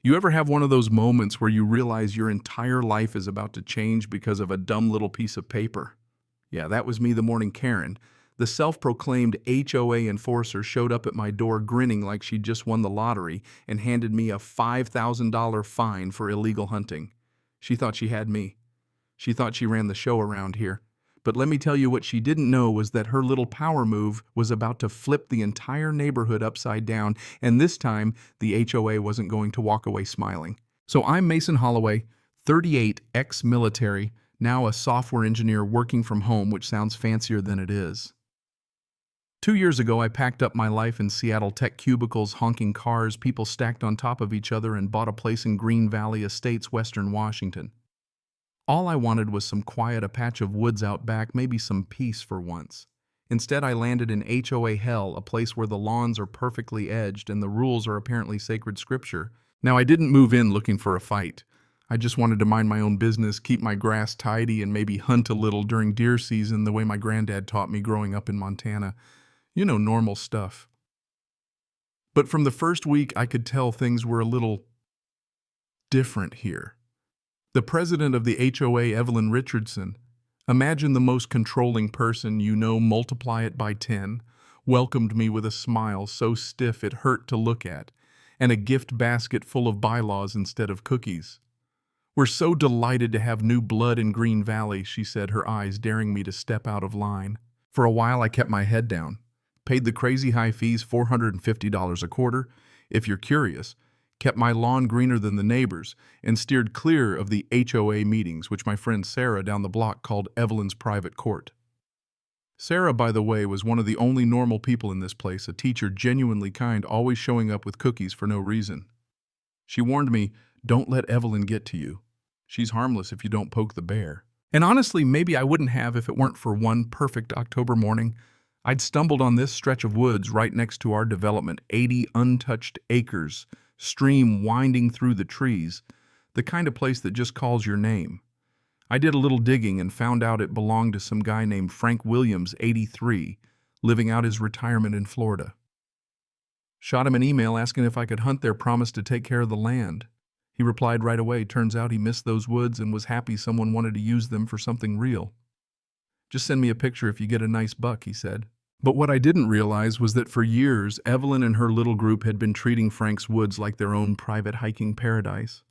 You ever have one of those moments where you realize your entire life is about to change because of a dumb little piece of paper? Yeah, that was me the morning Karen. The self-proclaimed HOA enforcer showed up at my door grinning like she'd just won the lottery and handed me a $5,000 fine for illegal hunting. She thought she had me. She thought she ran the show around here. But let me tell you, what she didn't know was that her little power move was about to flip the entire neighborhood upside down, and this time the HOA wasn't going to walk away smiling. So I'm Mason Holloway, 38, ex-military, now a software engineer working from home, which sounds fancier than it is. 2 years ago, I packed up my life in Seattle tech cubicles, honking cars, people stacked on top of each other, and bought a place in Green Valley Estates, Western Washington. All I wanted was some quiet, a patch of woods out back, maybe some peace for once. Instead, I landed in HOA hell, a place where the lawns are perfectly edged and the rules are apparently sacred scripture. Now, I didn't move in looking for a fight. I just wanted to mind my own business, keep my grass tidy, and maybe hunt a little during deer season the way my granddad taught me growing up in Montana. You know, normal stuff. But from the first week, I could tell things were a little different here. The president of the HOA, Evelyn Richardson, imagine the most controlling person you know, multiply it by 10, welcomed me with a smile so stiff it hurt to look at, and a gift basket full of bylaws instead of cookies. "We're so delighted to have new blood in Green Valley," she said, her eyes daring me to step out of line. For a while, I kept my head down, paid the crazy high fees, $450 a quarter, if you're curious, kept my lawn greener than the neighbors, and steered clear of the HOA meetings, which my friend Sarah down the block called Evelyn's private court. Sarah, by the way, was one of the only normal people in this place, a teacher genuinely kind, always showing up with cookies for no reason. She warned me, "Don't let Evelyn get to you. She's harmless if you don't poke the bear." And honestly, maybe I wouldn't have if it weren't for one perfect October morning. I'd stumbled on this stretch of woods right next to our development, 80 untouched acres, stream winding through the trees, the kind of place that just calls your name. I did a little digging and found out it belonged to some guy named Frank Williams, 83, living out his retirement in Florida. Shot him an email asking if I could hunt there, promised to take care of the land. He replied right away. Turns out he missed those woods and was happy someone wanted to use them for something real. "Just send me a picture if you get a nice buck," he said. But what I didn't realize was that for years, Evelyn and her little group had been treating Frank's woods like their own private hiking paradise.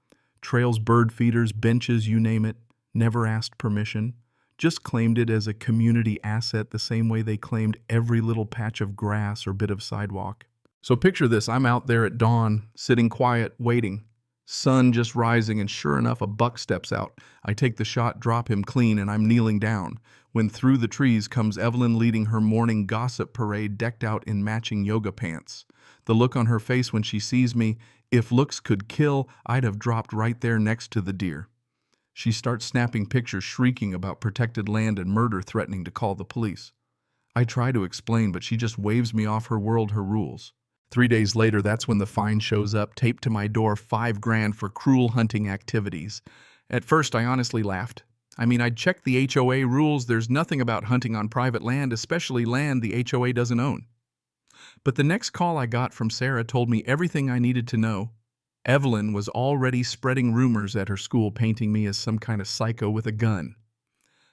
Trails, bird feeders, benches, you name it, never asked permission, just claimed it as a community asset the same way they claimed every little patch of grass or bit of sidewalk. So picture this, I'm out there at dawn, sitting quiet, waiting. Sun just rising, and sure enough, a buck steps out. I take the shot, drop him clean, and I'm kneeling down, when through the trees comes Evelyn leading her morning gossip parade decked out in matching yoga pants. The look on her face when she sees me, if looks could kill, I'd have dropped right there next to the deer. She starts snapping pictures, shrieking about protected land and murder, threatening to call the police. I try to explain, but she just waves me off her world, her rules. 3 days later, that's when the fine shows up, taped to my door, $5,000 for cruel hunting activities. At first, I honestly laughed. I mean, I'd checked the HOA rules. There's nothing about hunting on private land, especially land the HOA doesn't own. But the next call I got from Sarah told me everything I needed to know. Evelyn was already spreading rumors at her school, painting me as some kind of psycho with a gun.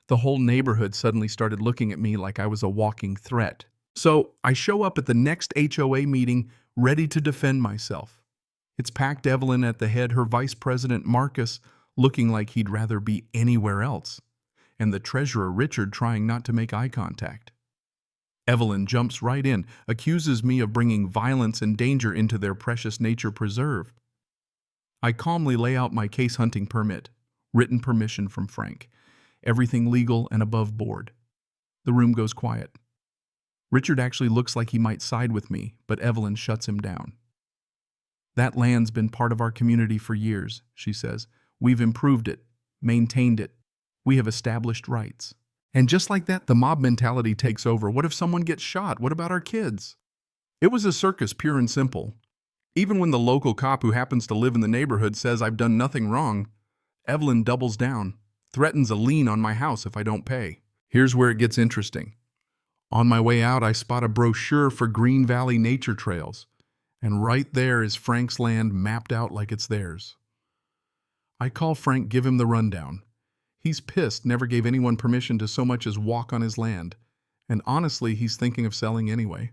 The whole neighborhood suddenly started looking at me like I was a walking threat. So I show up at the next HOA meeting, ready to defend myself. It's packed, Evelyn at the head, her vice president, Marcus, looking like he'd rather be anywhere else, and the treasurer, Richard, trying not to make eye contact. Evelyn jumps right in, accuses me of bringing violence and danger into their precious nature preserve. I calmly lay out my case hunting permit, written permission from Frank, everything legal and above board. The room goes quiet. Richard actually looks like he might side with me, but Evelyn shuts him down. "That land's been part of our community for years," she says. "We've improved it, maintained it. We have established rights." And just like that, the mob mentality takes over. What if someone gets shot? What about our kids? It was a circus, pure and simple. Even when the local cop who happens to live in the neighborhood says I've done nothing wrong, Evelyn doubles down, threatens a lien on my house if I don't pay. Here's where it gets interesting. On my way out, I spot a brochure for Green Valley nature trails. And right there is Frank's land mapped out like it's theirs. I call Frank, give him the rundown. He's pissed, never gave anyone permission to so much as walk on his land. And honestly, he's thinking of selling anyway.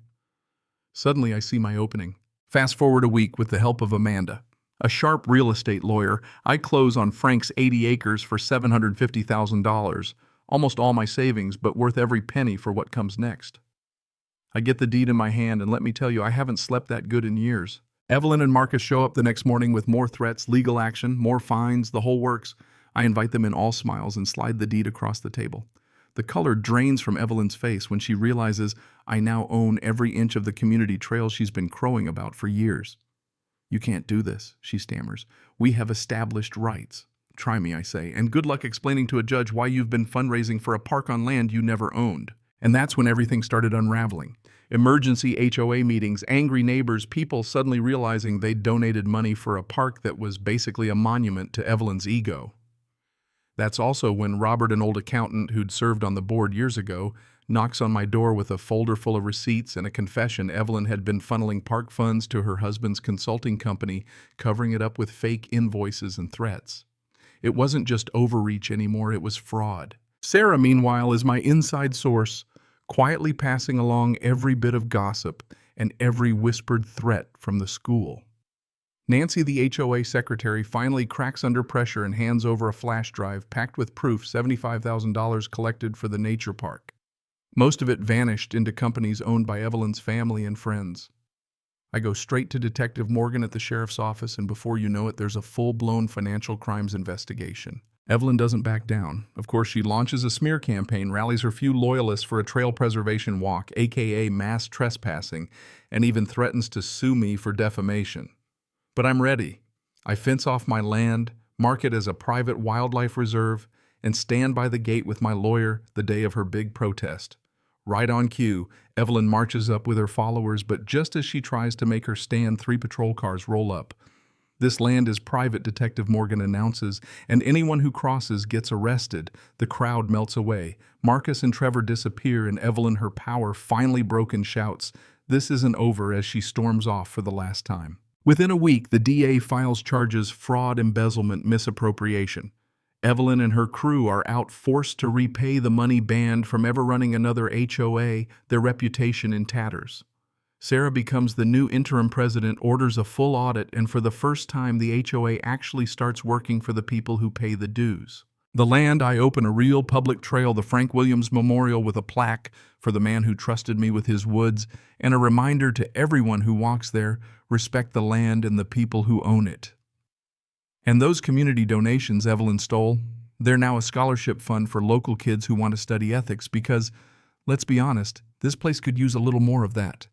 Suddenly, I see my opening. Fast forward a week with the help of Amanda, a sharp real estate lawyer. I close on Frank's 80 acres for $750,000, almost all my savings, but worth every penny for what comes next. I get the deed in my hand, and let me tell you, I haven't slept that good in years. Evelyn and Marcus show up the next morning with more threats, legal action, more fines, the whole works. I invite them in all smiles and slide the deed across the table. The color drains from Evelyn's face when she realizes I now own every inch of the community trail she's been crowing about for years. "You can't do this," she stammers. "We have established rights." "Try me," I say, "and good luck explaining to a judge why you've been fundraising for a park on land you never owned." And that's when everything started unraveling. Emergency HOA meetings, angry neighbors, people suddenly realizing they'd donated money for a park that was basically a monument to Evelyn's ego. That's also when Robert, an old accountant who'd served on the board years ago, knocks on my door with a folder full of receipts and a confession Evelyn had been funneling park funds to her husband's consulting company, covering it up with fake invoices and threats. It wasn't just overreach anymore, it was fraud. Sarah, meanwhile, is my inside source, quietly passing along every bit of gossip and every whispered threat from the school. Nancy, the HOA secretary, finally cracks under pressure and hands over a flash drive packed with proof, $75,000 collected for the nature park. Most of it vanished into companies owned by Evelyn's family and friends. I go straight to Detective Morgan at the sheriff's office, and before you know it, there's a full-blown financial crimes investigation. Evelyn doesn't back down. Of course, she launches a smear campaign, rallies her few loyalists for a trail preservation walk, aka mass trespassing, and even threatens to sue me for defamation. But I'm ready. I fence off my land, mark it as a private wildlife reserve, and stand by the gate with my lawyer the day of her big protest. Right on cue, Evelyn marches up with her followers, but just as she tries to make her stand, 3 patrol cars roll up. "This land is private," Detective Morgan announces, "and anyone who crosses gets arrested." The crowd melts away. Marcus and Trevor disappear, and Evelyn, her power finally broken, shouts, "This isn't over," as she storms off for the last time. Within a week, the DA files charges: fraud, embezzlement, misappropriation. Evelyn and her crew are out, forced to repay the money banned from ever running another HOA, their reputation in tatters. Sarah becomes the new interim president, orders a full audit, and for the first time the HOA actually starts working for the people who pay the dues. The land, I open a real public trail, the Frank Williams Memorial, with a plaque for the man who trusted me with his woods, and a reminder to everyone who walks there: respect the land and the people who own it. And those community donations Evelyn stole, they're now a scholarship fund for local kids who want to study ethics because, let's be honest, this place could use a little more of that.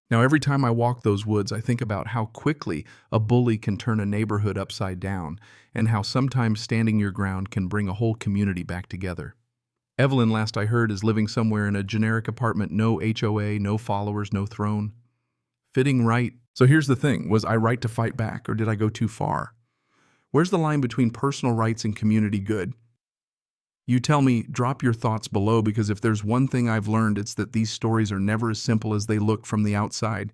Now, every time I walk those woods, I think about how quickly a bully can turn a neighborhood upside down, and how sometimes standing your ground can bring a whole community back together. Evelyn, last I heard, is living somewhere in a generic apartment, no HOA, no followers, no throne. Fitting right. So here's the thing, was I right to fight back, or did I go too far? Where's the line between personal rights and community good? You tell me. Drop your thoughts below, because if there's one thing I've learned, it's that these stories are never as simple as they look from the outside.